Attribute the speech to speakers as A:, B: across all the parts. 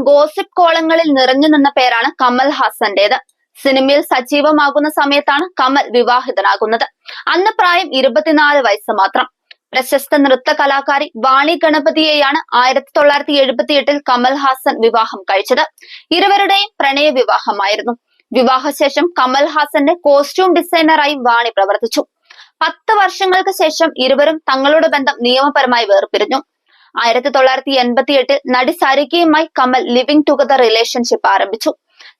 A: Gossip കോളങ്ങളിൽ നിറഞ്ഞു നിന്ന പേരാണ് കമൽ ഹാസന്റേത്. സിനിമയിൽ സജീവമാകുന്ന സമയത്താണ് കമൽ വിവാഹിതനാകുന്നത്. അന്ന് പ്രായം 24 വയസ്സ് മാത്രം. പ്രശസ്ത നൃത്ത കലാകാരി വാണി ഗണപതിയെയാണ് 1978 കമൽ ഹാസൻ വിവാഹം കഴിച്ചത്. ഇരുവരുടെയും പ്രണയ വിവാഹമായിരുന്നു. വിവാഹശേഷം കമൽ ഹാസന്റെ കോസ്റ്റ്യൂം ഡിസൈനറായി വാണി പ്രവർത്തിച്ചു. 10 വർഷങ്ങൾക്ക് ശേഷം ഇരുവരും തങ്ങളുടെ ബന്ധം നിയമപരമായി വേർപിരിഞ്ഞു. 1988 നടി സരികയുമായി കമൽ ലിവിംഗ് ടുഗദർ റിലേഷൻഷിപ്പ് ആരംഭിച്ചു.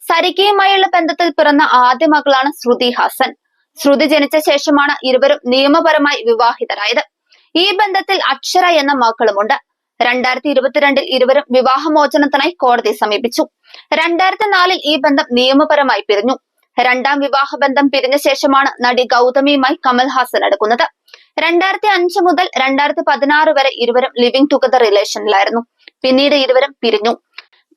A: സരികയുമായുള്ള ബന്ധത്തിൽ പിറന്ന ആദ്യ മകളാണ് ശ്രുതി ഹാസൻ. ശ്രുതി ജനിച്ച ശേഷമാണ് ഇരുവരും നിയമപരമായി വിവാഹിതരായത്. ഈ ബന്ധത്തിൽ അക്ഷര എന്ന മക്കളുമുണ്ട്. 2022 ഇരുവരും വിവാഹമോചനത്തിനായി കോടതിയെ സമീപിച്ചു. 2004 ഈ ബന്ധം നിയമപരമായി പിരിഞ്ഞു. രണ്ടാം വിവാഹബന്ധം പിരിഞ്ഞ ശേഷമാണ് നടി ഗൗതമിയുമായി കമൽ ഹാസൻ അടുക്കുന്നത്. 2005 മുതൽ 2016 വരെ ഇരുവരും ലിവിംഗ് ടുഗദർ റിലേഷനിലായിരുന്നു. പിന്നീട് ഇരുവരും പിരിഞ്ഞു.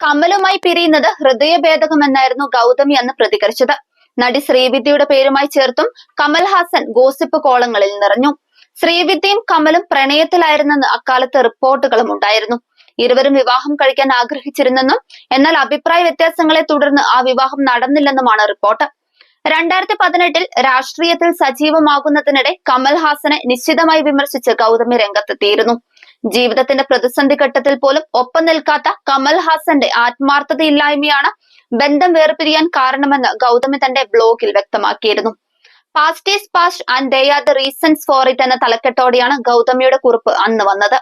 A: കമലുമായി പിരിയുന്നത് ഹൃദയഭേദകമെന്നായിരുന്നു ഗൗതമി അന്ന് പ്രതികരിച്ചത്. നടി ശ്രീവിദ്യയുടെ പേരുമായി ചേർത്തും കമൽ ഹാസൻ ഗോസിപ്പ് കോളങ്ങളിൽ നിറഞ്ഞു. ശ്രീവിദ്യയും കമലും പ്രണയത്തിലായിരുന്നെന്ന് അക്കാലത്ത് റിപ്പോർട്ടുകളും ഉണ്ടായിരുന്നു. ഇരുവരും വിവാഹം കഴിക്കാൻ ആഗ്രഹിച്ചിരുന്നെന്നും എന്നാൽ അഭിപ്രായ വ്യത്യാസങ്ങളെ തുടർന്ന് ആ വിവാഹം നടന്നില്ലെന്നുമാണ് റിപ്പോർട്ട്. 2018 രാഷ്ട്രീയത്തിൽ സജീവമാകുന്നതിനിടെ കമൽ ഹാസനെ നിശ്ചിതമായി വിമർശിച്ച് ഗൗതമി രംഗത്തെത്തിയിരുന്നു. ജീവിതത്തിന്റെ പ്രതിസന്ധി ഘട്ടത്തിൽ പോലും ഒപ്പം നിൽക്കാത്ത കമൽ ഹാസന്റെ ആത്മാർത്ഥതയില്ലായ്മയാണ് ബന്ധം വേർപിരിയാൻ കാരണമെന്ന് ഗൗതമി തന്റെ ബ്ലോഗിൽ വ്യക്തമാക്കിയിരുന്നു. Past is past and they are the reasons for it എന്ന തലക്കെട്ടോടെയാണ് ഗൗതമിയുടെ കുറിപ്പ് അന്ന് വന്നത്.